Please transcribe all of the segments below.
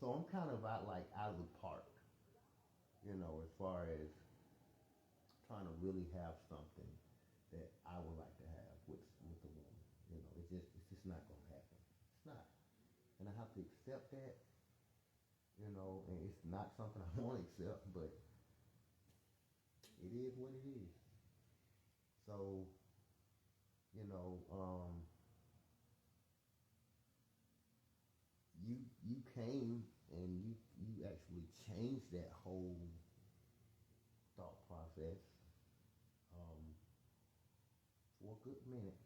so I'm kind of out of the park, as far as trying to really have something that I would like to have with a woman. It's just not gonna happen. It's not, and I have to accept that. And it's not something I want to accept, but it is what it is. So, you know, you came and you actually changed that whole thought process for a good minute.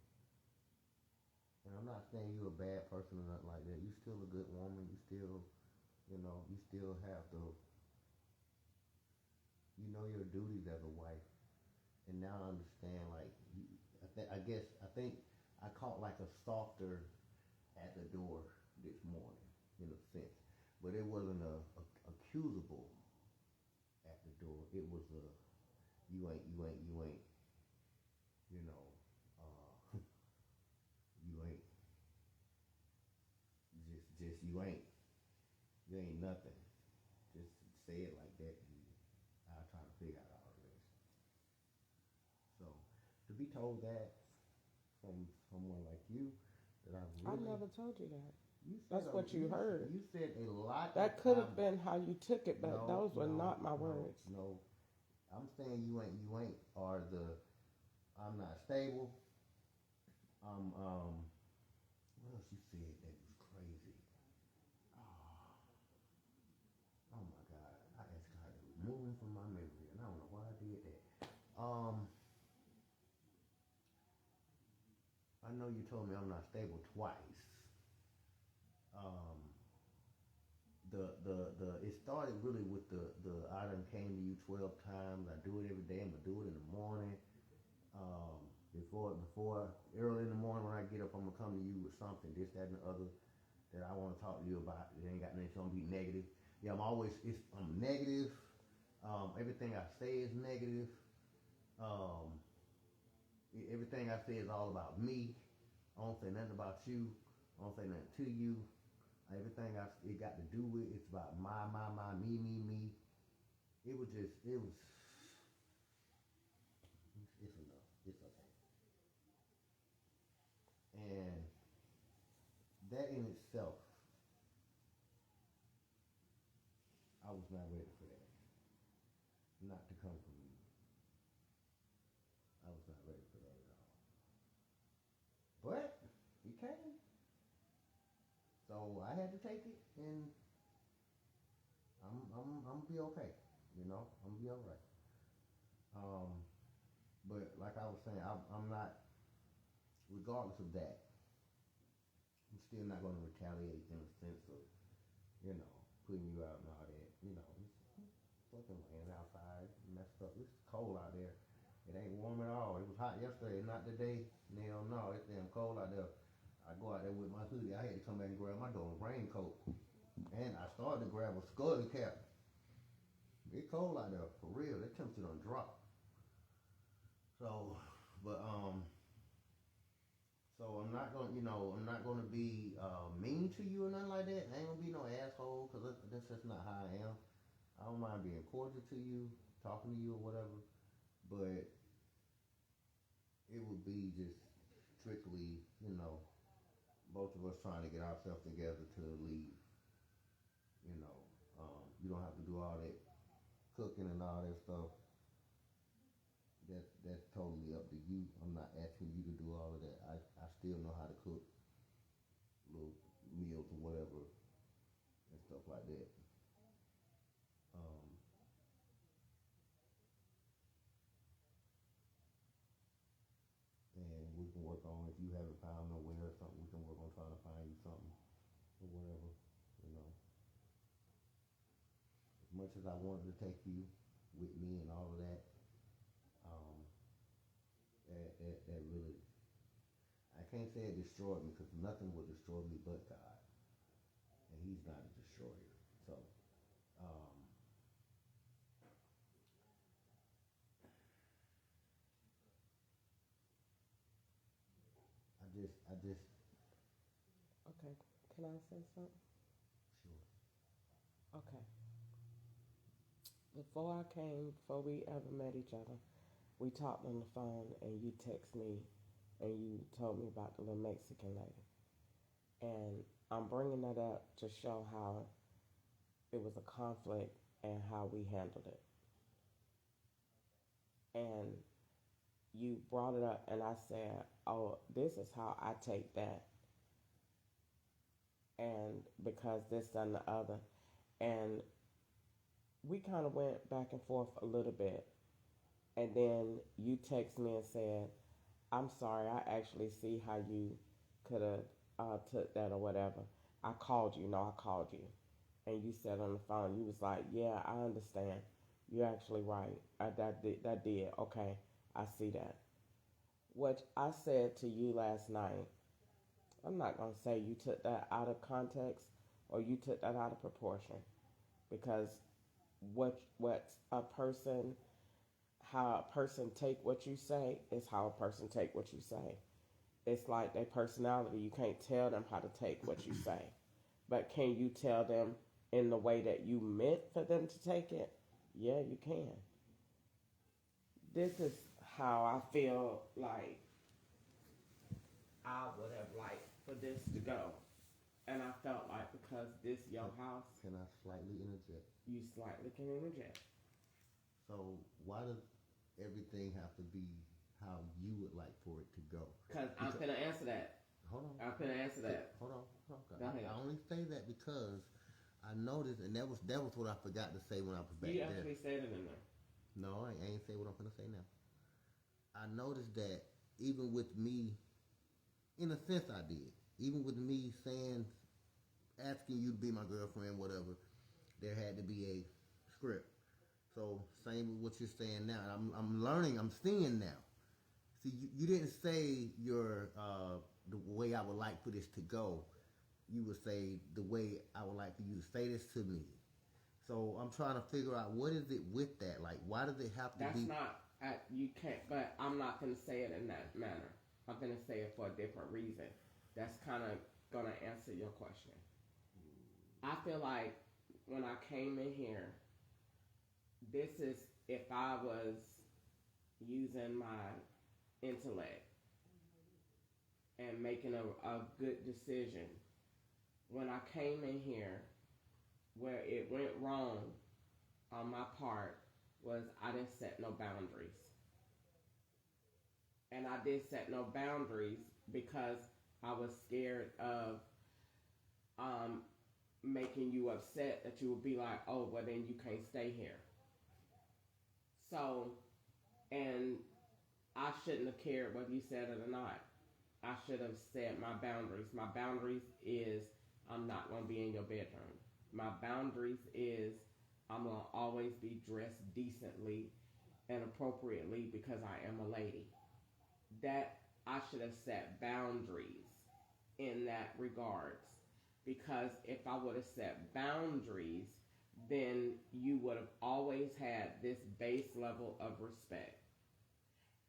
And I'm not saying you're a bad person or nothing like that. You're still a good woman. You still have your duties as a wife. And now I understand, like, I think I caught like a softer at the door this morning, in a sense. But it wasn't a accusable at the door. It was you ain't, you know, you ain't, you ain't nothing. Just say it like that, and I'll try to figure out all the rest. So, to be told that from someone like you, that I never told you that. you said That's what you heard. you said a lot That of could have times. been how you took it, but No, those were no, not my no, words. no. I'm saying you ain't, or I'm not stable. What else you said that was crazy? Oh, oh my God! I asked God to remove him from my memory, and I don't know why I did that. I know you told me I'm not stable twice. Um, the it started really with the I done came to you 12 times. I do it every day. I'm gonna do it in the morning. Before early in the morning when I get up, I'm gonna come to you with something, this, that, and the other that I want to talk to you about. It ain't got nothing. It's gonna be negative. Yeah, I'm negative. Everything I say is negative. Um, Everything I say is all about me. I don't say nothing about you. I don't say nothing to you. Everything it got to do with, it's about my, me. It was, it's enough. It's okay. And that in itself, I was not ready for that. Not to come from you. I was not ready for that at all. But he came. So I had to take it, and I'm gonna be okay. I'm gonna be all right. Um, but like I was saying, I'm not. Regardless of that, I'm still not gonna retaliate in a sense of, putting you out and all that. It's fucking raining outside, messed up. It's cold out there. It ain't warm at all. It was hot yesterday, not today. Hell no, it's damn cold out there. I go out there with my hoodie. I had to come back and grab my dog raincoat. And I started to grab a scully cap. It's cold out there, for real. That temperature done drop. So, but so I'm not gonna be mean to you or nothing like that. I ain't gonna be no asshole, cause that's just not how I am. I don't mind being cordial to you, talking to you or whatever, but it would be just strictly, both of us trying to get ourselves together to leave. You don't have to do all that cooking and all that stuff. That's totally up to you. I'm not asking you to do all of that. I still know how to cook little meals or whatever and stuff like that. Um, and we can work on, if you haven't found nowhere or something, we can work on trying to find you something or whatever. You know, as much as I wanted to take you with me and all of that, um, that really, I can't say it destroyed me, because nothing will destroy me but God, and He's not a destroyer. So, um, I just, Okay, can I say something? sure. Okay. Before we ever met each other, we talked on the phone and you text me and you told me about the little Mexican lady. And I'm bringing that up to show how it was a conflict and how we handled it. And you brought it up, and I said, "Oh, this is how I take that," and because this and the other, and we kind of went back and forth a little bit, and then you text me and said, "I'm sorry, I actually see how you could have took that or whatever." I called you, no, I called you, and you said on the phone, you was like, "Yeah, I understand. You're actually right. That did. Okay, I see that." What I said to you last night, I'm not going to say you took that out of context or you took that out of proportion because what a person how a person take what you say is how a person take what you say. It's like their personality. You can't tell them how to take what you say, but can you tell them in the way that you meant for them to take it? Yeah, you can. This is how I feel like I would have liked for this to go. And I felt like because this your house, Can I slightly interject? you slightly can interject. So why does everything have to be how you would like for it to go? Because I'm finna answer that. Hold on. I'm finna answer that. Hold on. Go ahead. I only say that because I noticed, and that was what I forgot to say when I was back You there. actually said it in there. No, I ain't say what I'm gonna say now. I noticed that even with me, in a sense, I did. Even with me saying, asking you to be my girlfriend, whatever, there had to be a script. So same with what you're saying now. I'm learning. I'm seeing now. See, you didn't say the way I would like for this to go. You would say the way I would like for you to say this to me. So I'm trying to figure out what is it with that. Like, why does it have to That's be? not, you can't, but I'm not going to say it in that manner. I'm going to say it for a different reason. That's kind of going to answer your question. I feel like when I came in here, this is if I was using my intellect and making a good decision. When I came in here, where it went wrong on my part was I didn't set no boundaries. And I did set no boundaries because I was scared of making you upset that you would be like, oh, well, then you can't stay here. So, and I shouldn't have cared whether you said it or not. I should have set my boundaries. My boundaries is I'm not going to be in your bedroom. My boundaries is I'm going to always be dressed decently and appropriately because I am a lady. That I should have set boundaries in that regards. Because if I would have set boundaries, then you would have always had this base level of respect.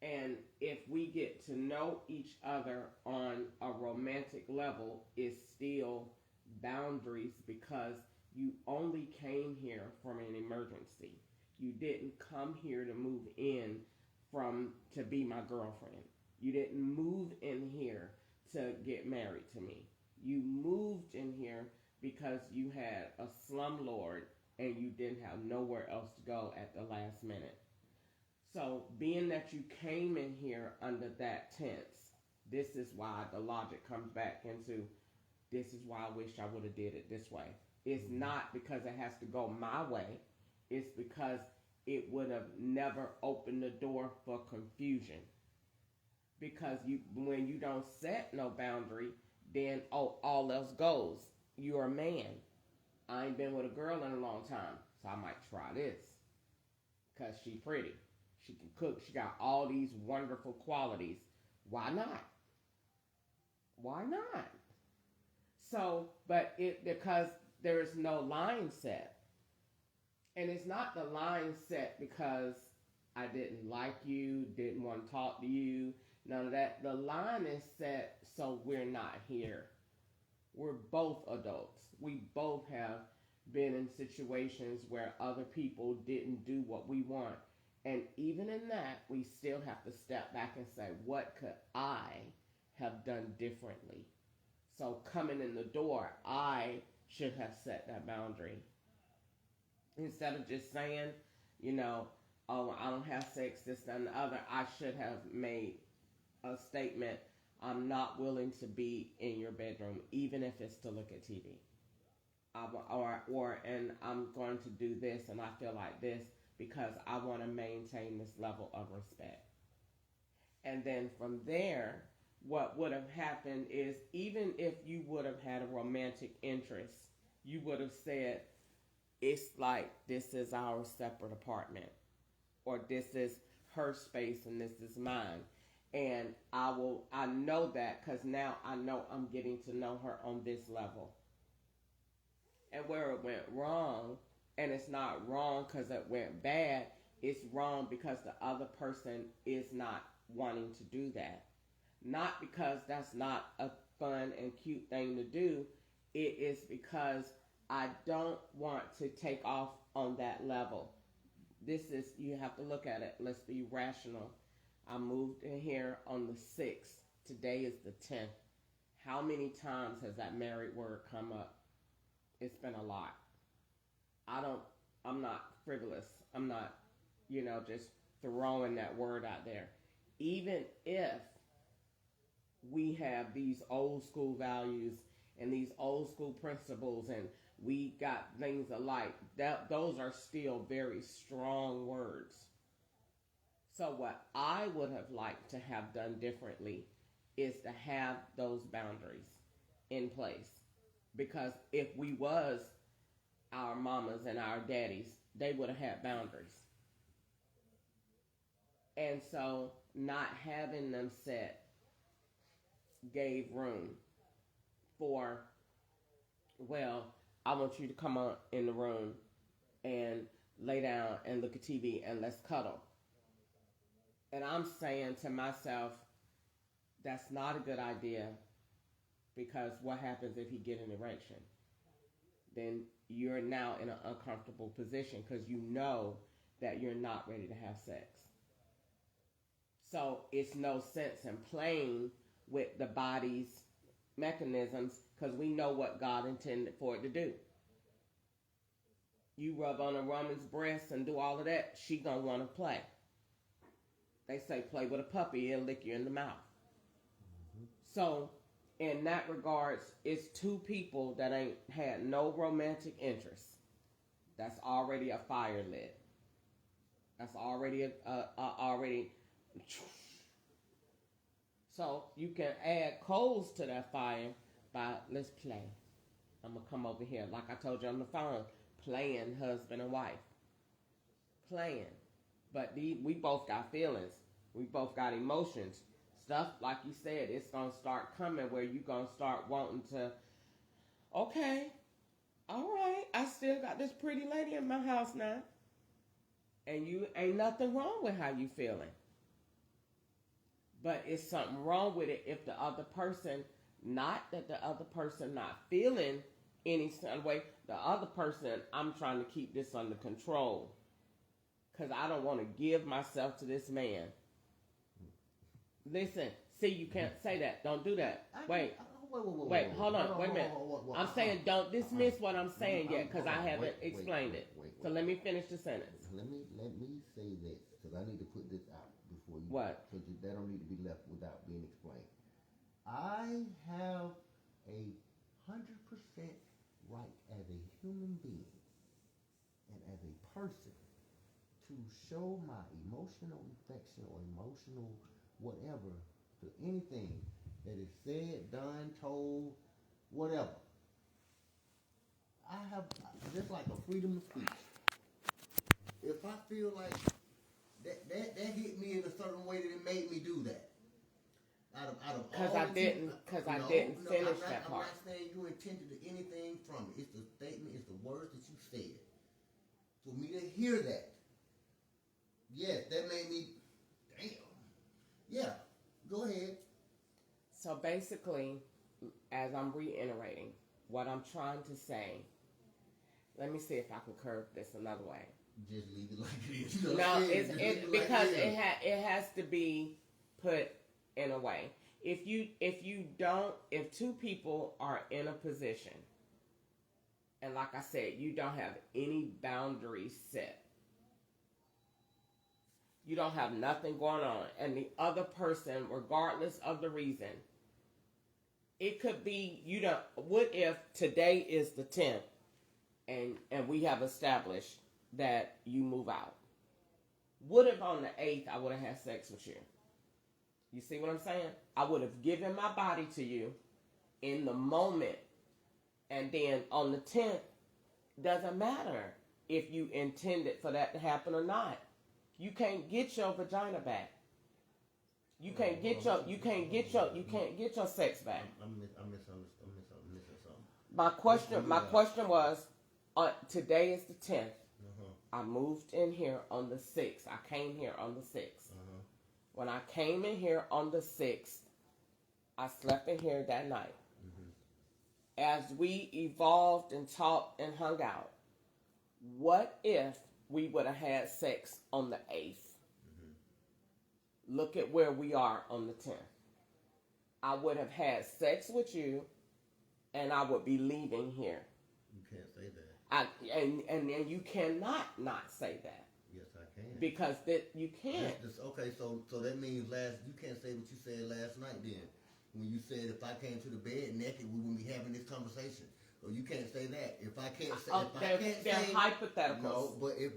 And if we get to know each other on a romantic level, it's still boundaries because you only came here from an emergency. You didn't come here to move in to be my girlfriend. You didn't move in here to get married to me. You moved in here because you had a slumlord and you didn't have nowhere else to go at the last minute. So being that you came in here under that tense, this is why the logic comes back into this is why I wish I would have did it this way. It's not because it has to go my way. It's because it would have never opened the door for confusion. Because when you don't set no boundary, then all else goes. You're a man. I ain't been with a girl in a long time, so I might try this. Because she pretty. She can cook. She got all these wonderful qualities. Why not? Why not? So, but because there is no line set. And it's not the line set because I didn't like you, didn't want to talk to you, none of that. The line is set so we're not here. We're both adults. We both have been in situations where other people didn't do what we want. And even in that, we still have to step back and say, what could I have done differently? So coming in the door, I should have set that boundary. Instead of just saying, you know, oh, I don't have sex, this, that, and the other, I should have made a statement. I'm not willing to be in your bedroom, even if it's to look at TV. And I'm going to do this, and I feel like this because I want to maintain this level of respect. And then from there, what would have happened is, even if you would have had a romantic interest, you would have said, it's like, this is our separate apartment, or this is her space and this is mine. And I know that because now I know I'm getting to know her on this level. And where it went wrong, and it's not wrong because it went bad, it's wrong because the other person is not wanting to do that. Not because that's not a fun and cute thing to do. It is because I don't want to take off on that level. You have to look at it. Let's be rational. I moved in here on the 6th. Today is the 10th. How many times has that married word come up? It's been a lot. I'm not frivolous. I'm not, just throwing that word out there. Even if we have these old school values and these old school principles and we got things alike, those are still very strong words. So what I would have liked to have done differently is to have those boundaries in place. Because if we was our mamas and our daddies, they would have had boundaries. And so not having them set gave room for, well, I want you to come on in the room and lay down and look at TV and let's cuddle. And I'm saying to myself, that's not a good idea, because what happens if you get an erection? Then you're now in an uncomfortable position because you know that you're not ready to have sex. So it's no sense in playing with the body's mechanisms because we know what God intended for it to do. You rub on a woman's breast and do all of that, she gonna want to play. They say play with a puppy, it'll lick you in the mouth. Mm-hmm. So in that regards, it's two people that ain't had no romantic interest. That's already a fire lit. That's already already. So you can add coals to that fire by, let's play. I'm gonna come over here, like I told you on the phone, playing husband and wife, playing. But we both got feelings. We both got emotions. Stuff, like you said, it's going to start coming where you're going to start wanting to, okay, all right, I still got this pretty lady in my house now. And you ain't nothing wrong with how you feeling. But it's something wrong with it if the other person, not that the other person not feeling any certain way, the other person, I'm trying to keep this under control. Because I don't want to give myself to this man. Listen, see, you can't say that. Don't do that. Wait, hold on. Wait a minute. I'm saying don't dismiss what I'm saying yet because I haven't explained it. So let me finish the sentence. Let me say this because I need to put this out before you. What? So that don't need to be left without being explained. I have 100% right as a human being and as a person to show my emotional affection or emotional whatever to anything that is said, done, told, whatever. I have just like a freedom of speech. If I feel like that hit me in a certain way that it made me do that. Because I didn't finish that part. I'm not saying you intended anything from it. It's the statement, it's the words that you said. For me to hear that, yes, that made me, damn. Yeah, go ahead. So basically, as I'm reiterating, what I'm trying to say Let me see if I can curve this another way. Just leave it like it is. You know No, it's because it has to be put in a way. If two people are in a position, and like I said, you don't have any boundaries set, you don't have nothing going on, and the other person, regardless of the reason, it could be what if today is the 10th and we have established that you move out? What if on the 8th I would have had sex with you? You see what I'm saying? I would have given my body to you in the moment, and then on the 10th, doesn't matter if you intended for that to happen or not. You can't get your vagina back. You can't get your sex back. I'm missing something. My question was, today is the 10th. I moved in here on the 6th. I came here on the 6th. When I came in here on the 6th, I slept in here that night. As we evolved and talked and hung out, what if we would have had sex on the 8th? Look at where we are on the 10th. I would have had sex with you, and I would be leaving here. You can't say that. And you cannot not say that. Yes, I can. Because you can't. Okay, so that means you can't say what you said last night then. When you said if I came to the bed naked, we wouldn't be having this conversation. So you can't say that. If I can't say, they're hypotheticals. No, but if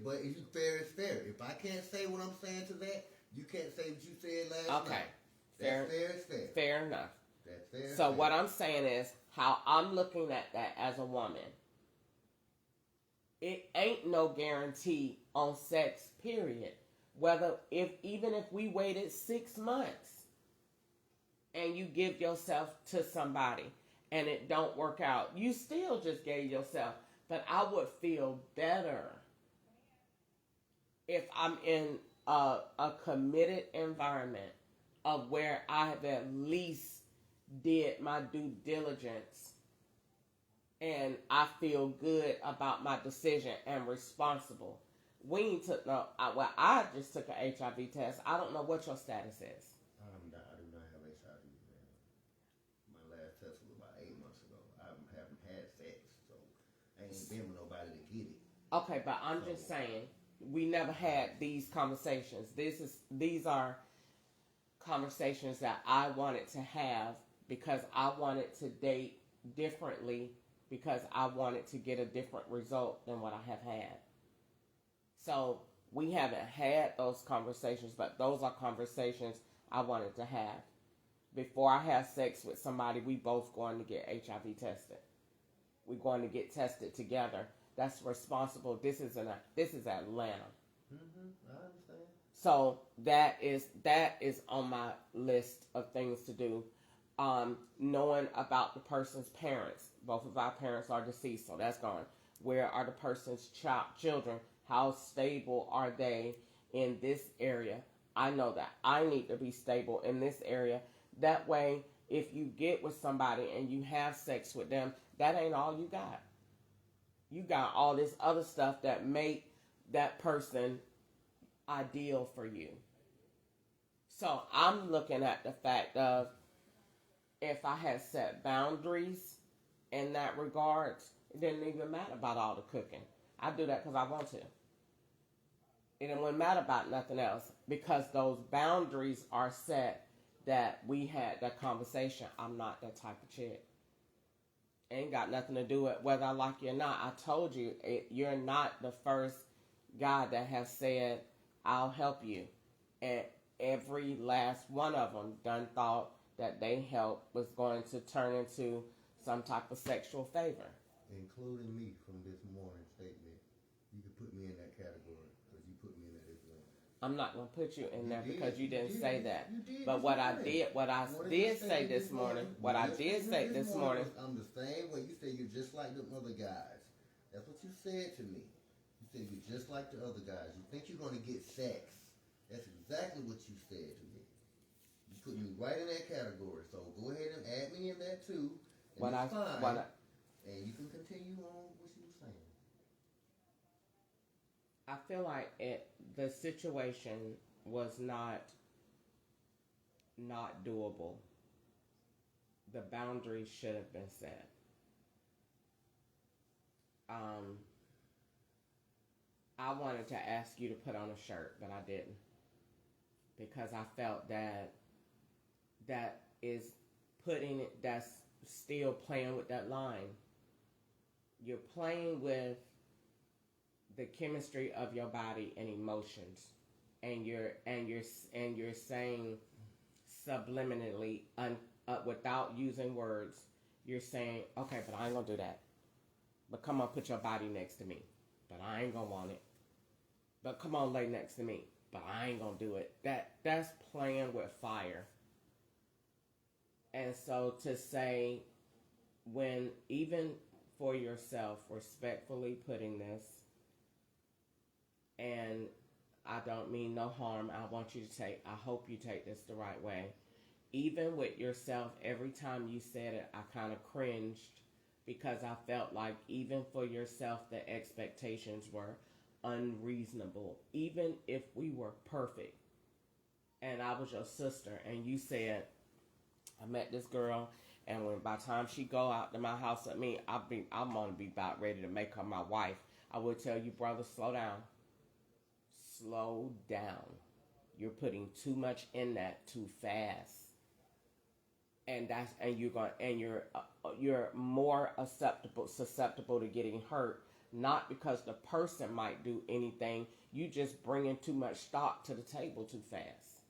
fair is fair. If I can't say what I'm saying to that, you can't say what you said last night. Fair is fair. Fair enough. That's fair. So what I'm saying is how I'm looking at that as a woman. It ain't no guarantee on sex, period. Even if we waited 6 months and you give yourself to somebody and it don't work out, you still just gave yourself. But I would feel better if I'm in a committed environment of where I have at least did my due diligence and I feel good about my decision and responsible. We took I just took an HIV test. I don't know what your status is. I do not have HIV. My last test was about 8 months ago. I haven't had sex, so I ain't been with nobody to get it. Okay, but I'm just saying we never had these conversations. These are conversations that I wanted to have because I wanted to date differently, because I wanted to get a different result than what I have had. So we haven't had those conversations, but those are conversations I wanted to have. Before I have sex with somebody, we both going to get HIV tested. We're going to get tested together. That's responsible. This is Atlanta. I understand. So that is on my list of things to do. Knowing about the person's parents. Both of our parents are deceased, so that's gone. Where are the person's children? How stable are they in this area? I know that I need to be stable in this area. That way, if you get with somebody and you have sex with them, that ain't all you got. You got all this other stuff that make that person ideal for you. So I'm looking at the fact of, if I had set boundaries in that regard, it didn't even matter about all the cooking. I do that because I want to. It wouldn't matter about nothing else, because those boundaries are set that we had that conversation. I'm not that type of chick. Ain't got nothing to do with whether I like you or not. I told you, you're not the first guy that has said, I'll help you. And every last one of them done thought that they help was going to turn into some type of sexual favor. Including me from this morning statement. You can put me in that category because you put me in that as well. I'm not going to put you in there because you didn't did. say that. You did. But what I did say this morning, I'm the same way. You said you're just like the other guys. That's what you said to me. You said you're just like the other guys. You think you're going to get sex. That's exactly what you said to me. You put me right in that category. So go ahead and add me in that too. And and you can continue on what you were saying. I feel like the situation was not doable. The boundaries should have been set. Um, I wanted to ask you to put on a shirt, but I didn't because I felt that is putting it. That's still playing with that line. You're playing with the chemistry of your body and emotions, and you're saying subliminally, without using words, you're saying, okay, but I ain't gonna do that. But come on, put your body next to me. But I ain't gonna want it. But come on, lay next to me. But I ain't gonna do it. That's playing with fire. And so to say, when even for yourself, respectfully putting this, and I don't mean no harm. I hope you take this the right way. Even with yourself, every time you said it, I kind of cringed because I felt like even for yourself, the expectations were unreasonable. Even if we were perfect and I was your sister and you said, I met this girl and when by the time she go out to my house with me, I'm gonna be about ready to make her my wife. I would tell you, brother, slow down. Slow down. You're putting too much in that too fast. You're more susceptible to getting hurt, not because the person might do anything. You just bringing too much stock to the table too fast,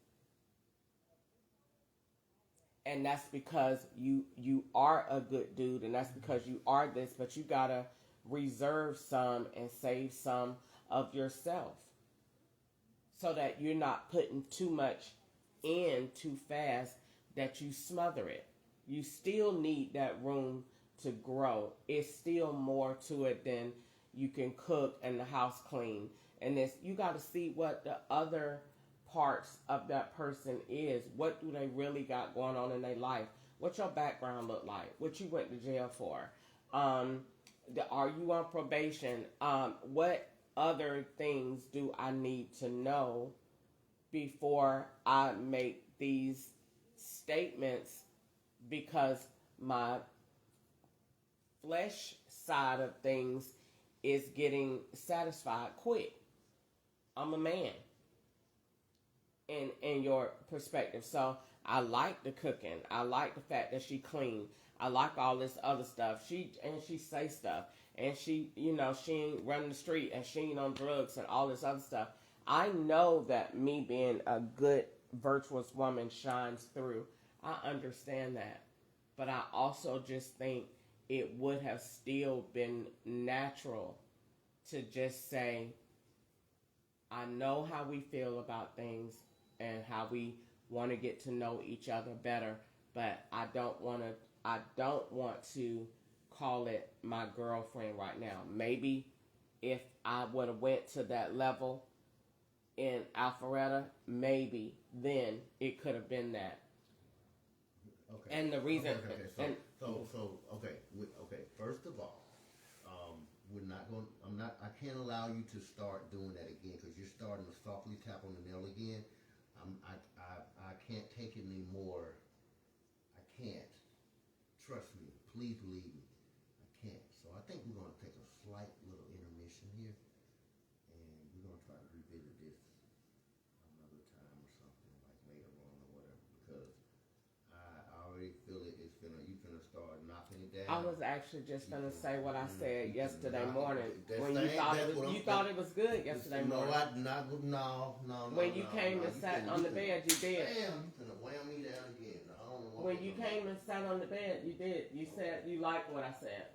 and that's because you are a good dude, and that's because you are this, but you gotta reserve some and save some of yourself so that you're not putting too much in too fast that you smother it. You still need that room to grow. It's still more to it than you can cook and the house clean. And this, you got to see what the other parts of that person is. What do they really got going on in their life? What your background look like? What you went to jail for? Are you on probation? What other things do I need to know before I make these statements, because my flesh side of things is getting satisfied quick. I'm a man in your perspective. So I like the cooking. I like the fact that she clean. I like all this other stuff. She say stuff. And she ain't running the street and she ain't on drugs and all this other stuff. I know that me being a good, virtuous woman shines through. I understand that. But I also just think it would have still been natural to just say, I know how we feel about things and how we want to get to know each other better, but I don't want to call it my girlfriend right now. Maybe if I would have went to that level in Alpharetta, maybe then it could have been that. Okay. And the reason, okay. First of all, we're not going. I can't allow you to start doing that again because you're starting to softly tap on the nail again. I can't take it anymore. I can't. Trust me. Please believe me. I can't. So I think we're going to take a slight little intermission here, and we're going to try to revisit this another time or something, like later on or whatever, because I already feel you're finna start knocking it down. I was actually just gonna say what I said yesterday morning when you thought it was good yesterday morning. No. When you came and sat on the bed, you did. Damn, you finna wham me down again. When you came and sat on the bed, you did. You said you liked what I said.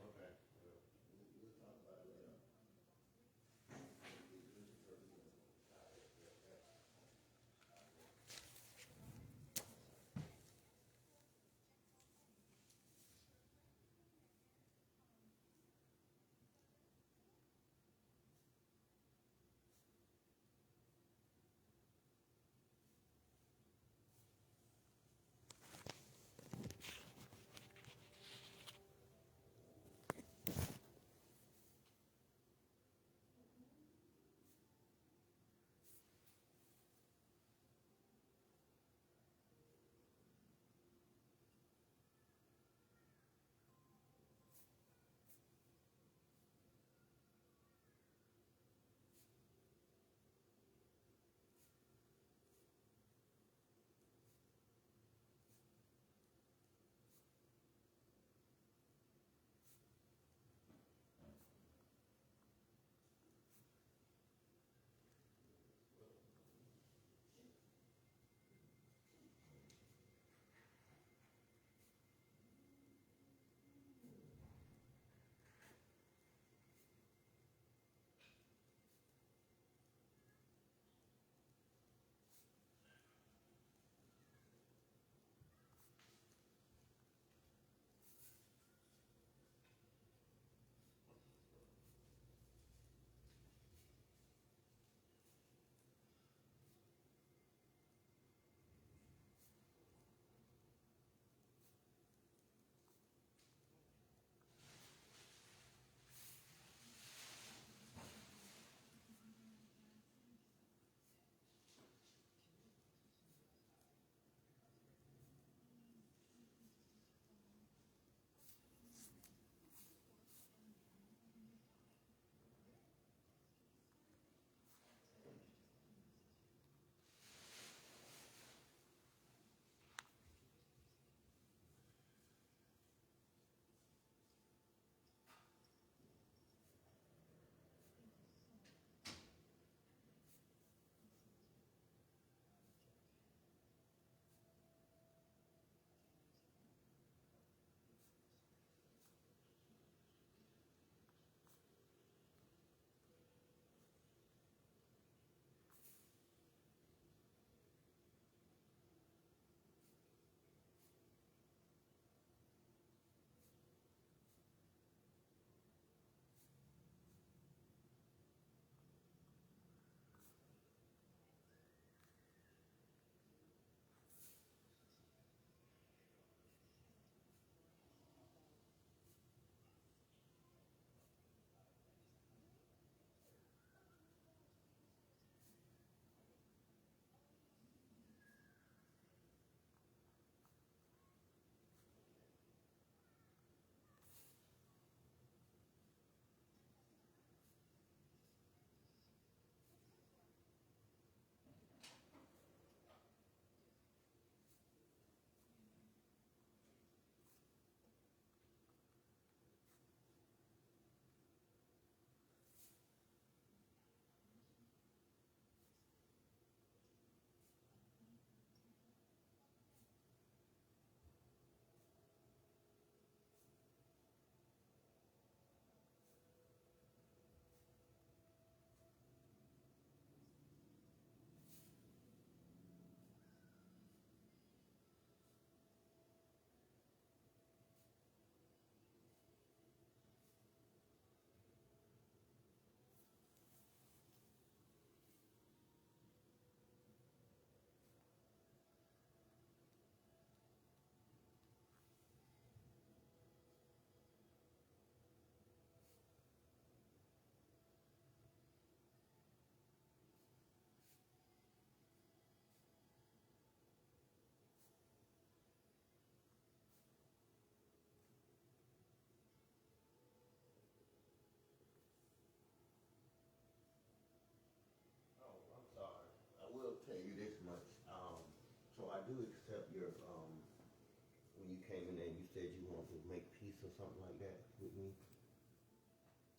peace or something like that with me.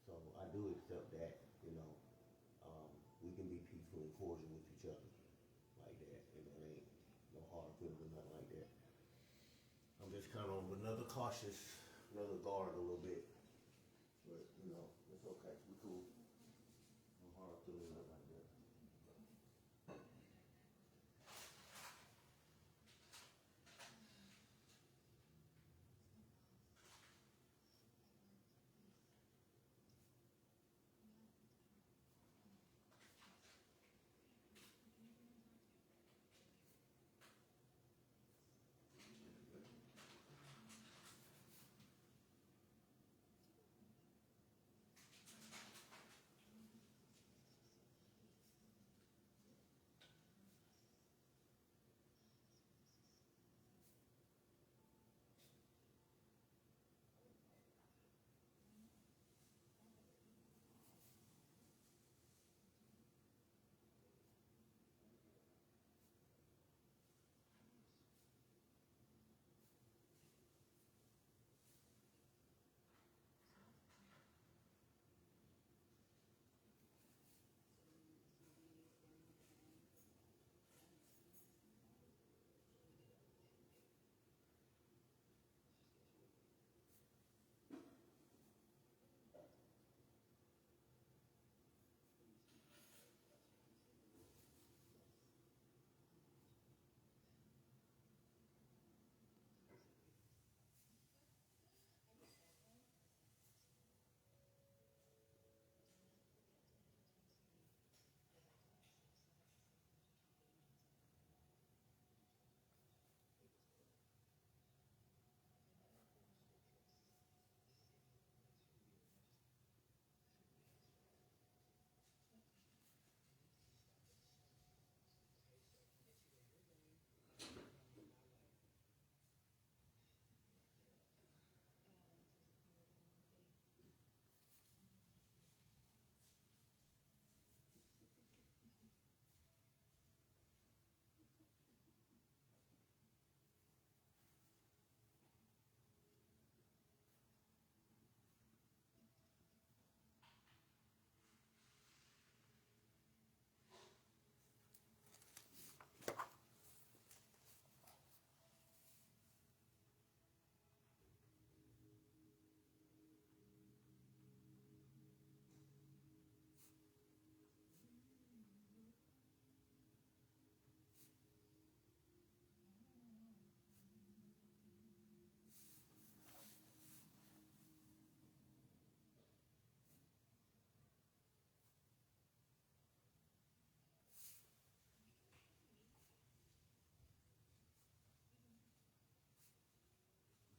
So I do accept that, you know. We can be peaceful and cordial with each other like that, and there ain't no hard feelings or nothing like that. I'm just kind of another cautious, another guard a little bit, but you know, it's okay. We cool. No hard feelings, nothing like that.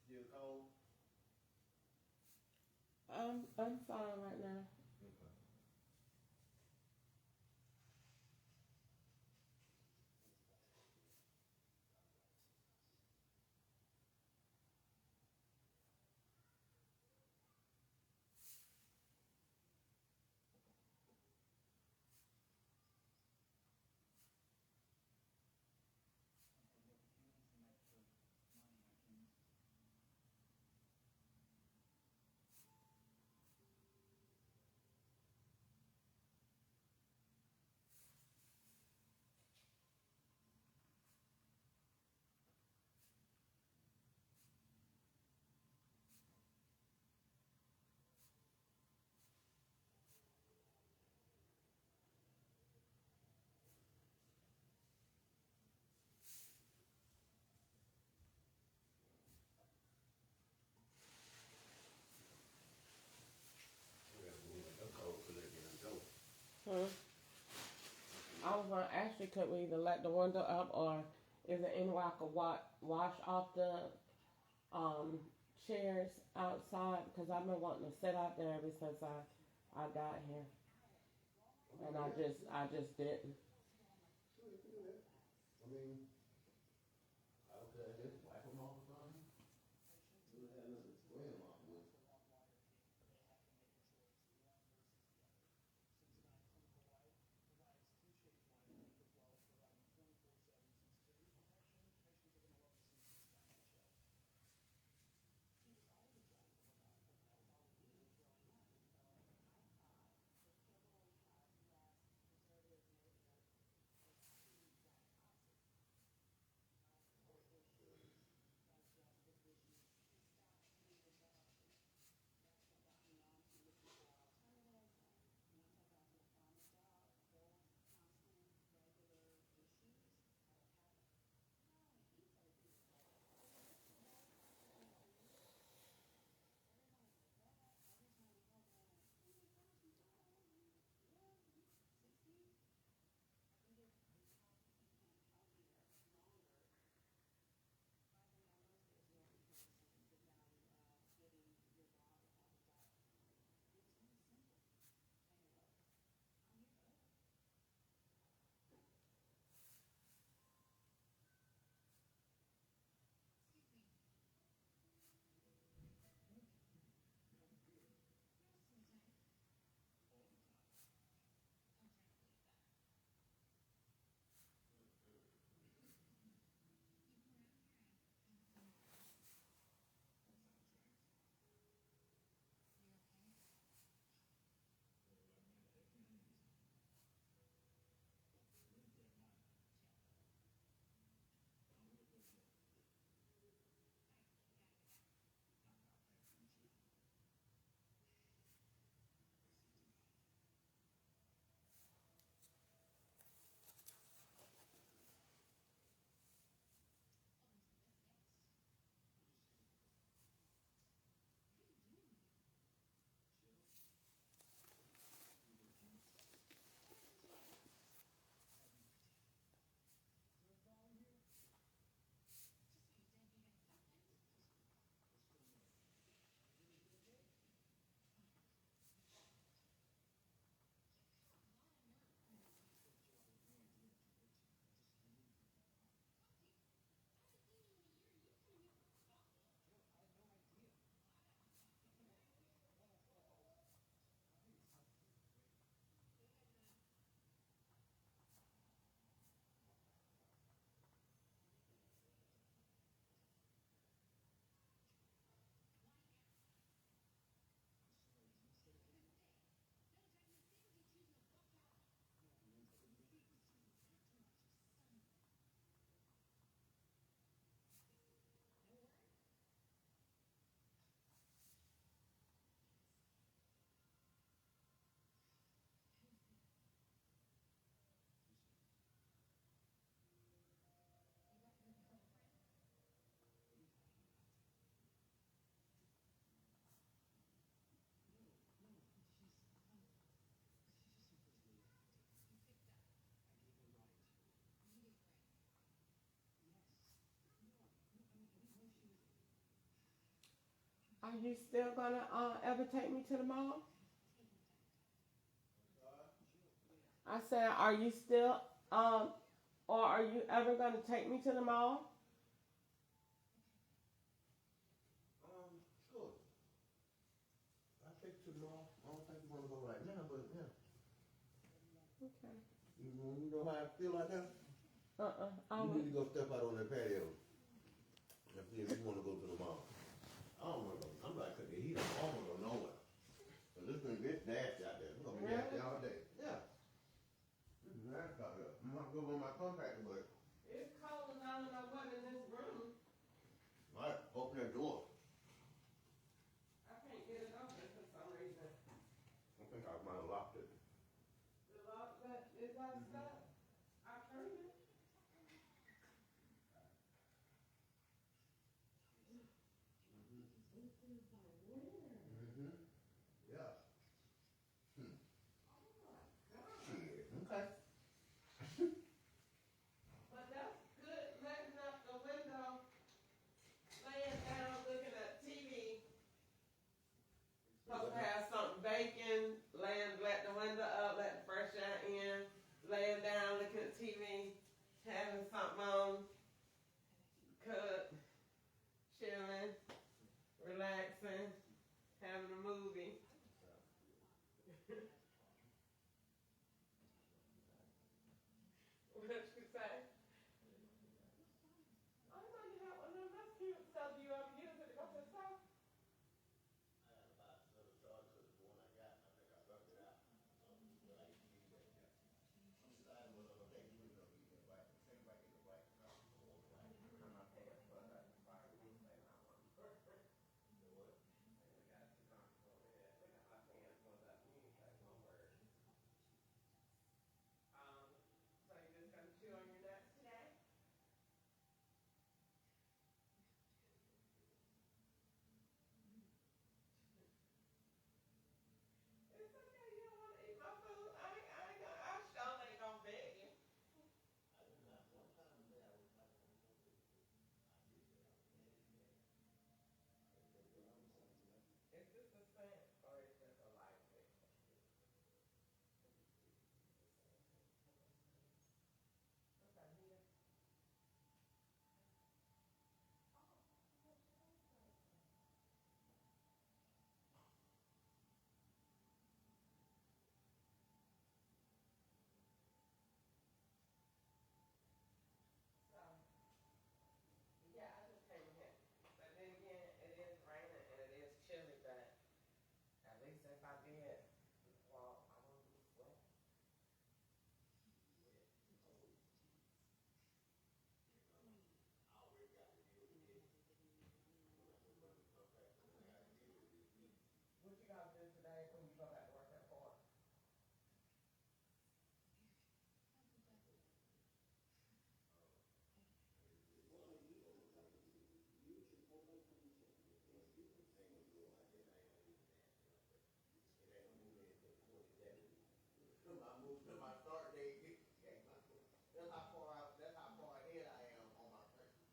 Still cold? I'm fine right now. Okay. I'm cold for that damn door. Hmm. I was gonna ask you, could we either let the window up or is there any way I could wash off the um chairs outside? Because I've been wanting to sit out there ever since I got here, and I just didn't. Sure, you can do that. I mean, okay, I guess wipe them off or something. You don't have nothing to spray them off with. Are you still gonna ever take me to the mall? I said, are you still or are you ever gonna take me to the mall? Sure. I take you to the mall. I don't think you want to go right now, but yeah. Okay. You know how I feel like that? I You would. need to go step out on that patio and see if you want to go to the mall. I don't want to go. I'm about to cut the heat up. I don't want to go nowhere. Because it's going to get nasty out there. It's going to be nasty all day. Yeah. It's nasty out there. I'm not going on my compactor, but. It's cold and I don't know what in this room. All right, open that door. I can't get it open for some reason. I think I might have locked it. The lock that is that stuck? I turned it. Mm-hmm. Yeah. Shit. Okay. But that's good, letting up the window, laying down, looking at TV. Supposed to have something baking, let the window up, let the fresh air in, laying down, looking at TV, having something on, cook, chilling, relaxing, having a movie. What you say? I know you have one of them. That's cute. So do you ever use it to go to the store? So you just gonna chew on your nuts today? It's okay. You don't want to eat my food. I sure ain't gonna beg you. Is this a scent or is this a light stick? Okay, here. So, yeah, I just came in here. But then again, it is raining and it is chilly, but at least if I did walk, I wouldn't be sweating. What you gotta do today when you go back to work at 4? My start date. That's how far ahead I am on my pressure.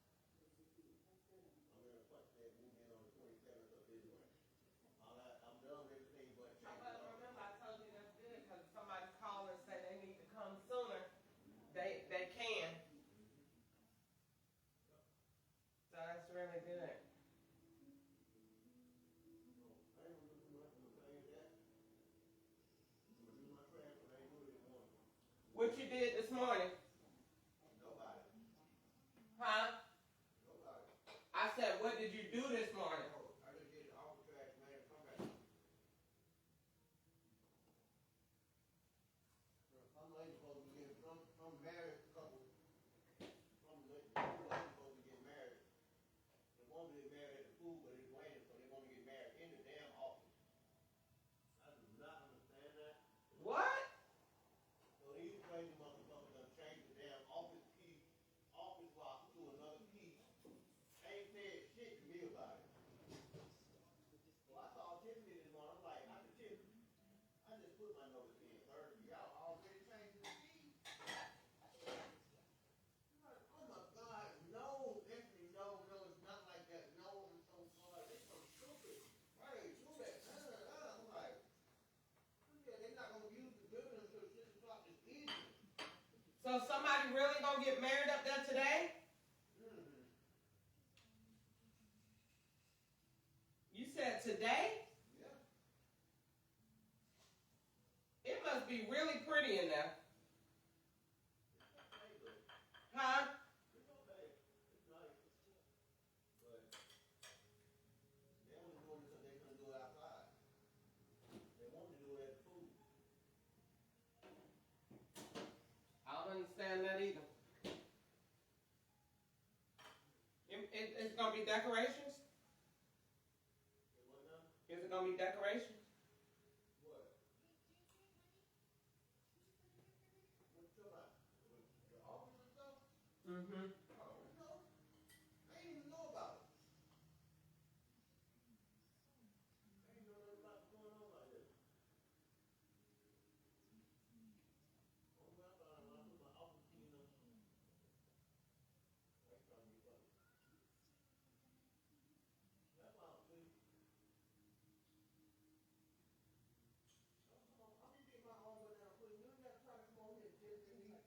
I'm in a question that moved in on the 27th of this month. I'm done with everything but But remember, I told you that's good because if somebody call and say they need to come sooner, they can. So that's really good. What you did this morning? Nobody. Huh? Nobody. I said, what did you do this morning? I just did all the trash, man. Come back. Some lady supposed to be getting some married couple. Some lady supposed to get married. They want to get married at the pool, but it's raining, so they want to get married in the damn office. I do not understand that. What? So these crazy motherfuckers done changed So somebody really gonna get married up there today? You said today? Yeah. It must be really pretty in there. Huh? They only doing it because they couldn't do it outside. They wanted to do it at the food. I don't understand that either. It's gonna be decorations? Is it gonna be decorations? What? What you talking about? The office and stuff? Mm-hmm. I don't know. I didn't even know about it. I didn't know nothing about what's going on like this. Only I thought when I put my office key in the they trying to be funny. That's why I'm see. I'm gonna get my own way down quick. You ain't gotta try to come on here and tell me.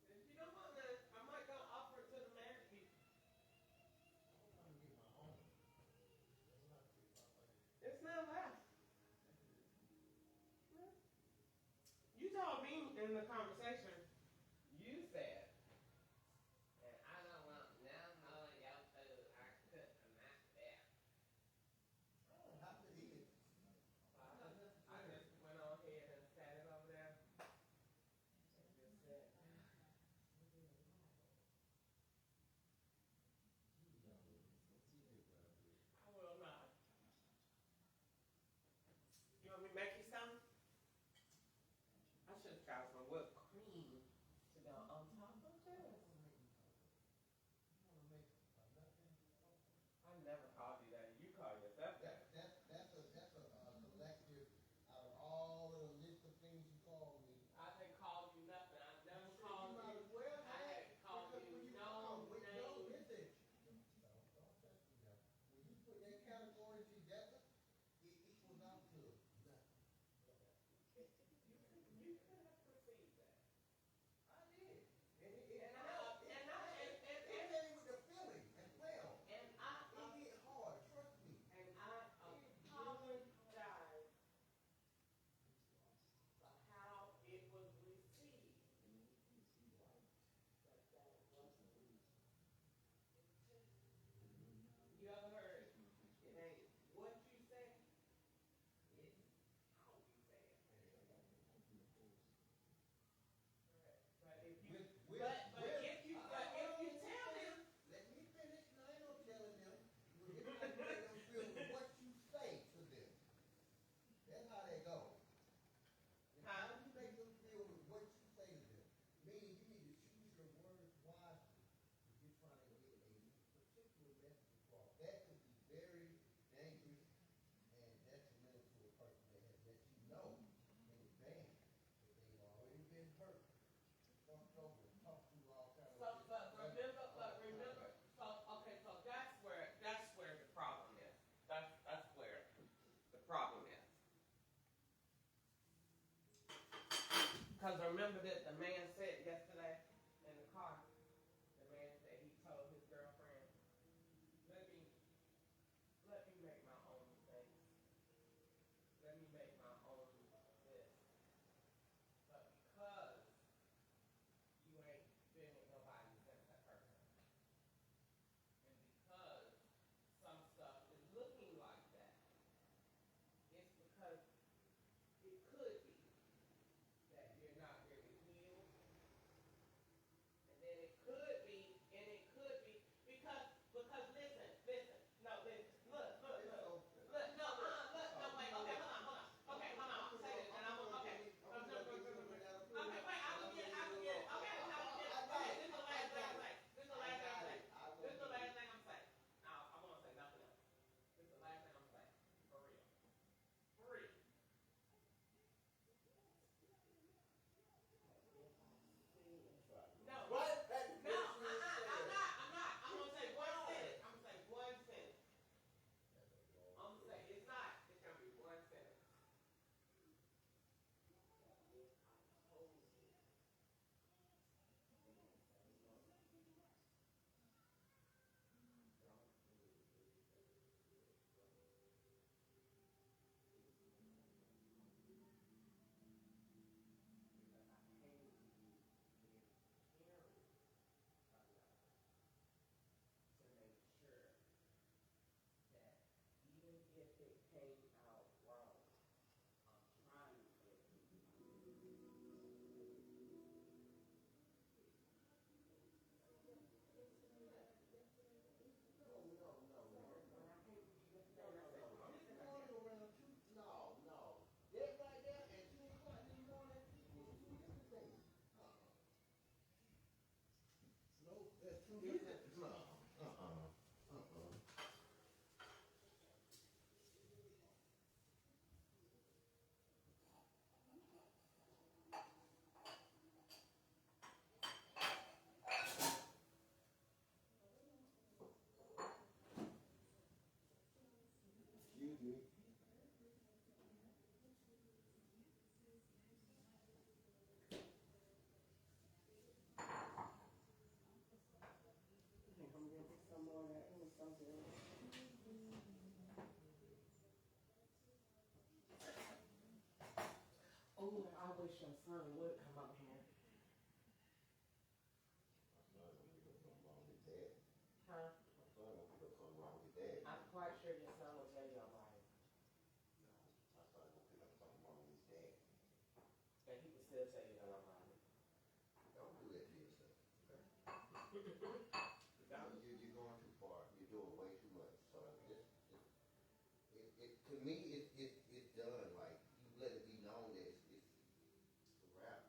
You know what, man? I might go offer it to the married people. It's not left. You told me in the conversation, you said, and I don't want no more of your food. I cook and that's it. I don't have to eat it. So I just went on ahead and sat it over there and just said, I will not. You want me to make you some? I should have tried some whipped cream. remember that the man said yesterday in the car. The man said he told his girlfriend, "Let me, let me make my own mistakes. Let me make my own this. But because you ain't been with nobody since that person, and because some stuff is looking like that, it's because it could be that you're not really healed, and then it could be because listen, no, listen, look, no, no, wait, okay, hold on, okay, hold on, I'm gonna say this, and I'm gonna, okay, okay, wait, I can get it, okay, this is the last thing I'm saying, this is the last thing I'm saying, this is the last thing I'm saying, now, I won't say nothing else, this is the last thing I'm saying, for real, for real. No, What? no, I'm not. I'm gonna say one sentence. I'm gonna say one sentence. I'm gonna say it's not. It's gonna be one sentence. If I told you, don't because I came to you with caring enough to make sure that even if it came out wrong, I'm trying to. When I came to you yesterday and I said, come on, listen, I said, No. That right there at 2 o'clock in the morning was two different things. No, that's two different. No. Excuse me. I think I'm gonna get some more of that. It was so good. Oh, I wish your son would come up here. My son gonna pick up something wrong with his dad. Huh? My son gonna pick up something wrong with his dad. I'm quite sure your son will tell you I'm right. No, my son gonna pick up something wrong with his dad. And he will still tell you that I'm right. Don't do that to yourself. Okay? Don't. You're going too far. You're doing way too much. So to me, it's done. Like you let it be known that it's a wrap.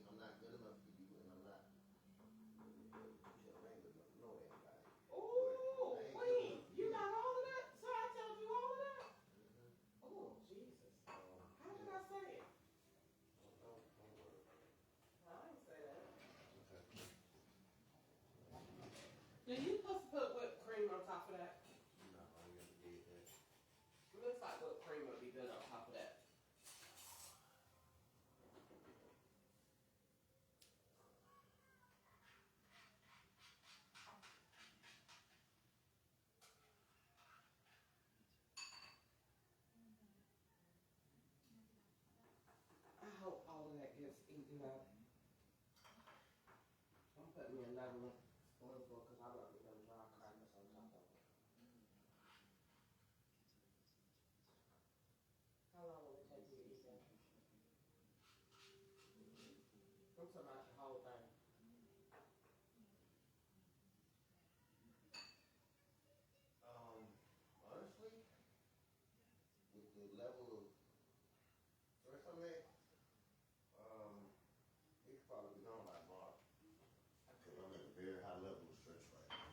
I'm not good enough for you, and I'm not. I ain't good enough for no damn guy. Ooh, I ain't good Queen, enough for you you. got all of that? So I told you all of that? Mm-hmm. Oh, Jesus. How did I say it? Don't worry. I didn't say that. Okay. Did you supposed to put whipped cream on top of that? No, I ain't gonna get that. It looks like whipped cream would be good on top of that. I hope all of that gets eaten up. I'm putting me another one spoonful because I want me them dry crackers on top of it. How long will it take you to eat that? I'm talking about the whole thing. Honestly, with the level of stress I'm at, it could probably be gone by tomorrow. Because I'm at a very high level of stress right now.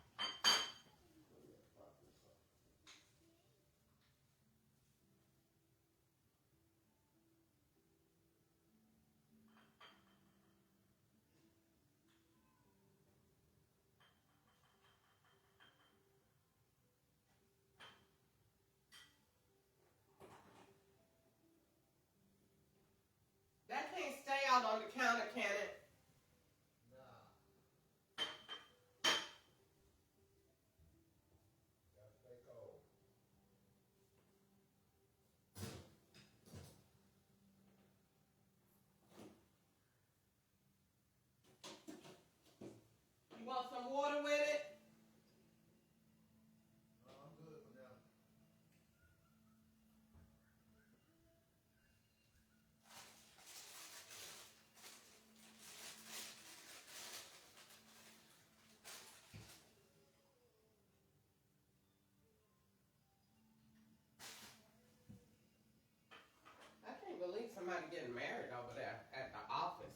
on the counter, can it? You want some water with it? I can't believe somebody getting married over there at the office.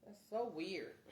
That's so weird.